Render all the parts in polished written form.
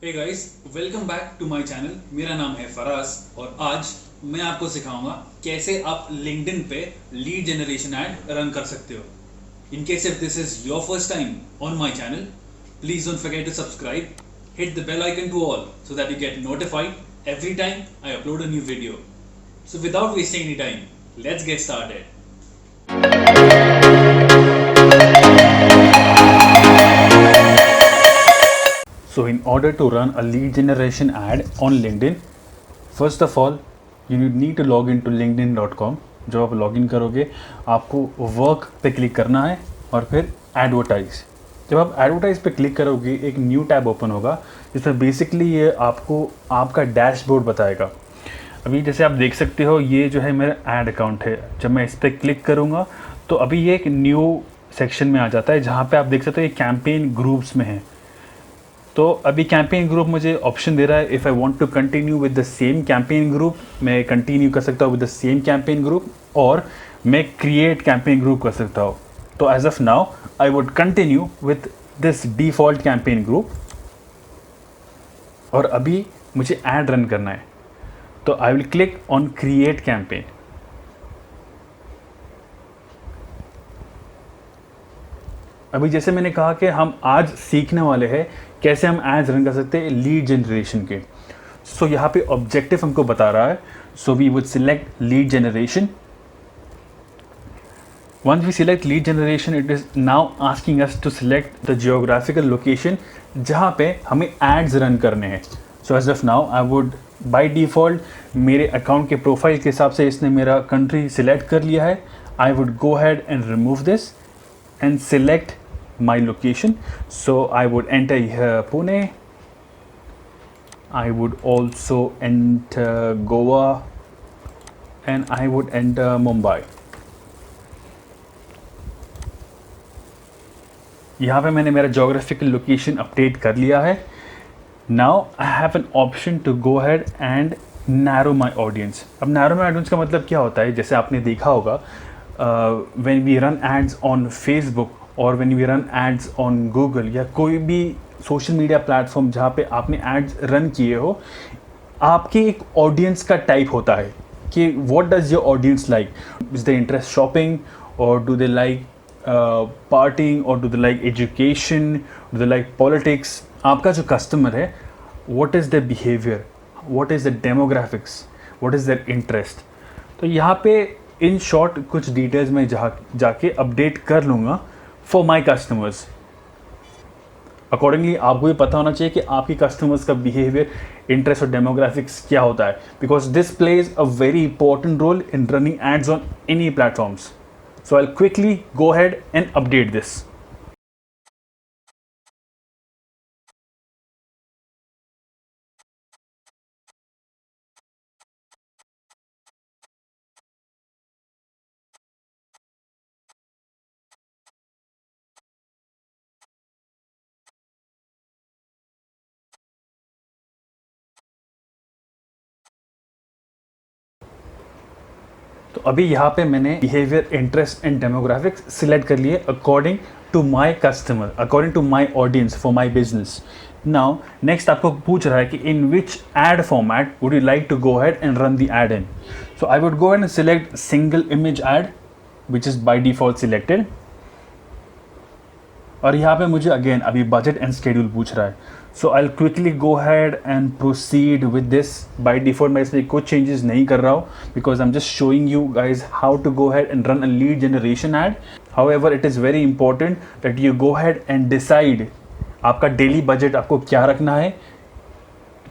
Hey guys, welcome back to my channel. मेरा नाम है फराज और आज मैं आपको सिखाऊंगा कैसे आप लिंक्डइन पे लीड जनरेशन ऐड रन कर सकते हो। In case if this is your first time on my channel, please don't forget to subscribe, hit the bell icon to all so that you get notified every time I upload a new video. So without wasting any time, let's get started. So in order to run a lead generation ad on LinkedIn, first of all, you need to log into linkedin.com. जब आप login करोगे आपको work पे click करना है और फिर advertise. जब आप एडवर्टाइज पे क्लिक करोगे एक न्यू टैब ओपन होगा जिसमें बेसिकली ये आपको आपका डैशबोर्ड बताएगा। अभी जैसे आप देख सकते हो ये जो है मेरा ऐड अकाउंट है। जब मैं इस पर क्लिक करूँगा तो अभी ये एक न्यू सेक्शन में आ जाता है जहाँ पे आप देख सकते हो ये कैंपेन ग्रुप्स में है। तो अभी कैंपेन ग्रुप मुझे ऑप्शन दे रहा है if I want to continue with the same campaign group, मैं कंटिन्यू कर सकता हूँ with the same campaign group और मैं क्रिएट कैंपेन ग्रुप कर सकता हूँ। तो as of now I would continue with this default campaign group और अभी मुझे ऐड रन करना है। तो I will click on create campaign. अभी जैसे मैंने कहा कि हम आज सीखने वाले हैं कैसे हम एड्स रन कर सकते हैं लीड जनरेशन के। सो यहाँ पे ऑब्जेक्टिव हमको बता रहा है। So we would select lead generation. Once we select lead generation, it is now asking us to select the geographical location जहाँ पे हमें एड्स रन करने हैं। So as of now I would by default मेरे account के profile के हिसाब से इसने मेरा कंट्री सिलेक्ट कर लिया है। आई would go ahead and remove this and select my location. So I would enter here Pune. I would also enter Goa and I would enter Mumbai. यहाँ पे मैंने मेरा geographical location अपडेट कर लिया है। Now I have an option to go ahead and narrow my audience. अब narrow my audience का मतलब क्या होता है? जैसे आपने देखा होगा when we run ads on Facebook और when we run ads on Google या कोई भी सोशल मीडिया प्लेटफॉर्म जहाँ पे आपने एड्स रन किए हो, आपके एक ऑडियंस का टाइप होता है कि what does your audience like. Is the interest shopping और डू दे लाइक पार्टिंग और do they like education, do they like politics. आपका जो कस्टमर है what is the behaviour, what is the demographics, what is their interest. तो यहाँ पे in short कुछ details में जाके अपडेट कर लूँगा फॉर माई कस्टमर्स। अकॉर्डिंगली आपको भी पता होना चाहिए कि आपकी कस्टमर्स का बिहेवियर, इंटरेस्ट और डेमोग्राफिक्स क्या होता है, because this plays a very important role in running ads on any platforms. So I quickly go ahead and update this. तो अभी यहाँ पे मैंने behaviour, interest and demographics select कर लिए according to my customer, according to my audience for my business. Now next आपको पूछ रहा है कि in which ad format would you like to go ahead and run the ad in. So I would go ahead and select single image ad which is by default selected. और यहाँ पे मुझे again अभी budget and schedule पूछ रहा है। So I quickly go ahead and proceed with this. By default मैं इसमें कुछ चेंजेस नहीं कर रहा हूँ because I am just showing you guys how to go ahead and run a lead generation ad. However it is very important that you go ahead and decide आपका daily budget आपको क्या रखना है,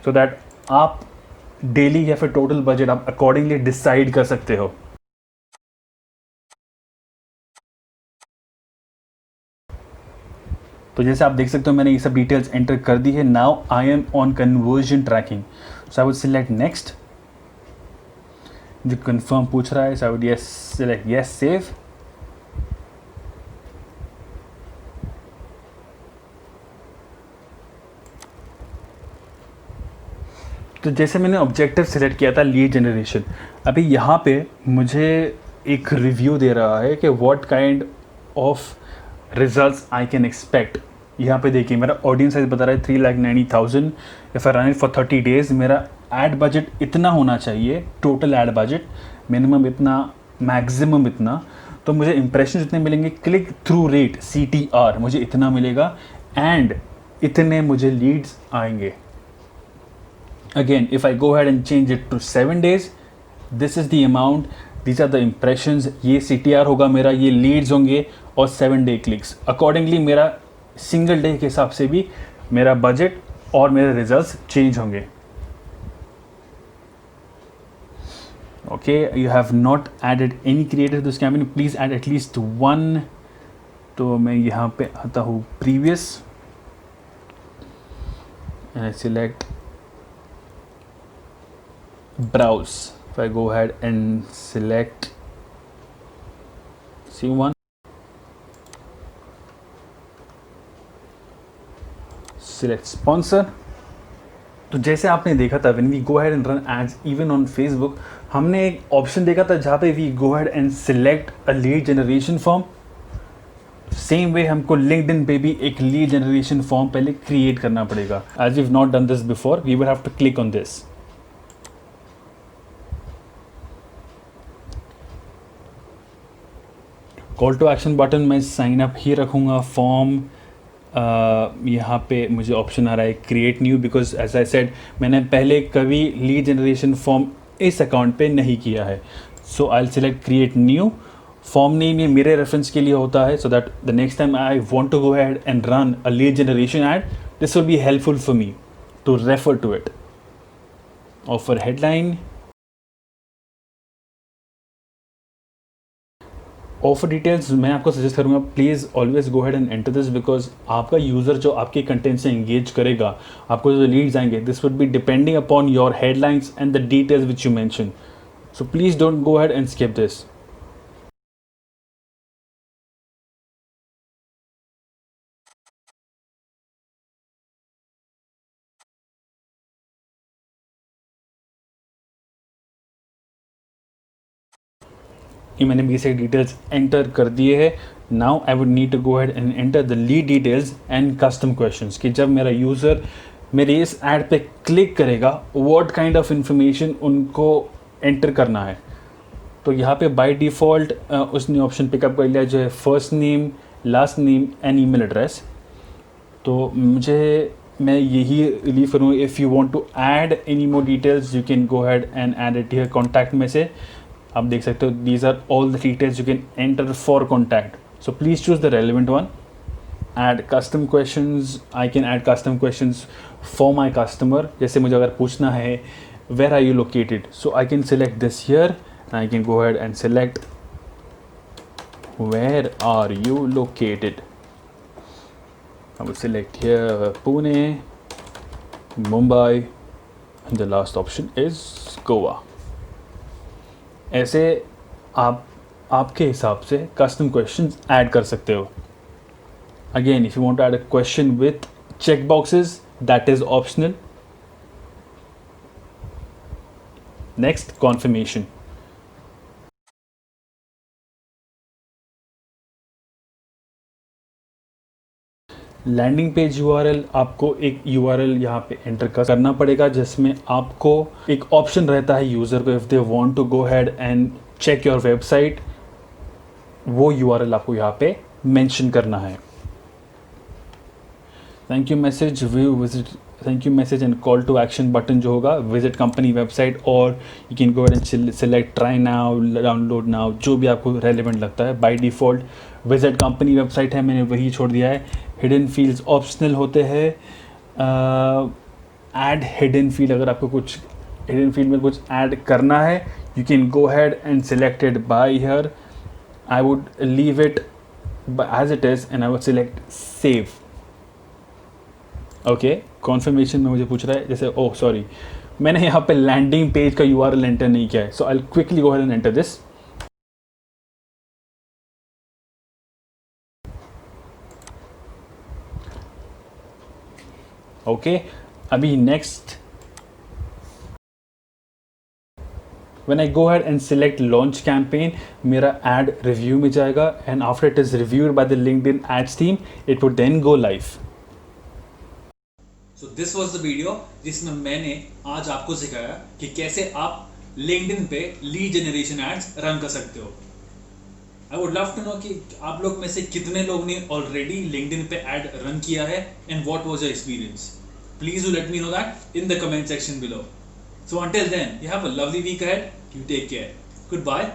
so that आप daily या फिर total budget आप accordingly decide कर सकते हो। तो जैसे आप देख सकते हो मैंने ये सब डिटेल्स एंटर कर दी है। Now I am on conversion tracking. So I would select next. जो कंफर्म पूछ रहा है so I would yes select yes save. तो जैसे मैंने ऑब्जेक्टिव सिलेक्ट किया था लीड जनरेशन, अभी यहाँ पे मुझे एक रिव्यू दे रहा है कि what kind of results I can expect यहाँ पे देखिए मेरा ऑडियंस साइज बता रहा है 3,90,000। If I run it for 30 days, मेरा एड बजट इतना होना चाहिए, टोटल एड बजट मिनिमम इतना, मैक्सिमम इतना, तो मुझे इंप्रेशन इतने मिलेंगे, क्लिक थ्रू रेट CTR मुझे इतना मिलेगा, एंड इतने मुझे लीड्स आएंगे। Again if I go ahead and change it to 7 days, this is the amount, these are the impressions, ये CTR होगा मेरा, ये लीड्स होंगे और 7 day क्लिक्स। अकॉर्डिंगली मेरा सिंगल डे के हिसाब से भी मेरा बजट और मेरे रिजल्ट्स चेंज होंगे। Okay, you have not added any creator to this campaign, please add at least 1। तो मैं यहाँ पे आता हूँ previous and I select browse. If I go ahead and select C1, select sponsor, तो जैसे आपने देखा था when we go ahead and run ads even on Facebook, हमने एक ऑप्शन देखा था जहाँ पे we go ahead and select a lead generation form। Same way हमको LinkedIn पे भी एक लीड जनरेशन फॉर्म पहले क्रिएट करना पड़ेगा। As we've not done this before, we will have to click on this। Call to action button मैं sign up ही रखूँगा, फॉर्म यहाँ पे मुझे ऑप्शन आ रहा है create new, because as I said मैंने पहले कभी लीड जनरेशन फॉर्म इस अकाउंट पे नहीं किया है। So I will select create new. Form name ये मेरे रेफरेंस के लिए होता है, so that the next time I want to go ahead and run a lead generation add, this will be helpful for me to refer to it. Offer headline, offer details मैं आपको suggest करूँगा please always go ahead and enter this, because आपका user जो आपके content से engage करेगा, आपको जो लीड्स आएंगे, this would be depending upon your headlines and the details which you mention. So please don't go ahead and skip this. ये मैंने बेसिक डिटेल्स एंटर कर दिए है। Now I would need to go ahead and enter the lead details and custom questions, कि जब मेरा user मेरे इस ऐड पे क्लिक करेगा व्हाट काइंड ऑफ इंफॉर्मेशन उनको एंटर करना है। तो यहाँ पे बाय डिफ़ॉल्ट उसने ऑप्शन पिकअप कर लिया जो है first name, last name and email address. तो मैं यही रिलीव करूँ, if you want to add any more details you can go ahead and add it here. Contact में से आप देख सकते हो these are all the details you can enter for contact, so please choose the relevant one. Add custom questions, I can add custom questions for my customer. जैसे मुझे अगर पूछना है where are you located, so I can select this here, I can go ahead and select where are you located. I will select here Pune, Mumbai, and the last option is Goa. ऐसे आप आपके हिसाब से custom questions add कर सकते हो। Again, if you want to add a question with check boxes, that is optional. Next, confirmation. Landing page URL, आपको एक URL यहाँ पे एंटर करना पड़ेगा जिसमें आपको एक ऑप्शन रहता है यूज़र को, if they want to go ahead and check your website, वो URL आपको यहाँ पे मेंशन करना है। Thank you message, view visit, thank you message and call to action button जो होगा विजिट कंपनी वेबसाइट, और you can go and select try now, download now, जो भी आपको रेलिवेंट लगता है। By default visit company website है, मैंने वही छोड़ दिया है। हिडन फील्ड्स ऑप्शनल होते हैं। ऐड हिडन फील्ड, अगर आपको कुछ हिडन फील्ड में कुछ ऐड करना है you can go ahead and select it by here. I would leave it as it is and I would select save. Okay, confirmation में मुझे पूछ रहा है जैसे, ओह सॉरी, मैंने यहाँ पे लैंडिंग पेज का URL एंटर नहीं किया है, so I will quickly go ahead and enter this. Okay, अभी next when I go ahead and select launch campaign, मेरा एड रिव्यू में जाएगा and after it is reviewed by the LinkedIn ads team it would then go live. So this was the video जिसमें मैंने आज आपको सिखाया कि कैसे आप लिंक्डइन पे लीड जनरेशन एड्स रन कर सकते हो। I would love to know कि आप लोग में से कितने लोग ने ऑलरेडी लिंक्डइन पे एड रन किया है and what was your experience. Please do let me know that in the comment section below. So until then, you have a lovely week ahead. You take care. Goodbye.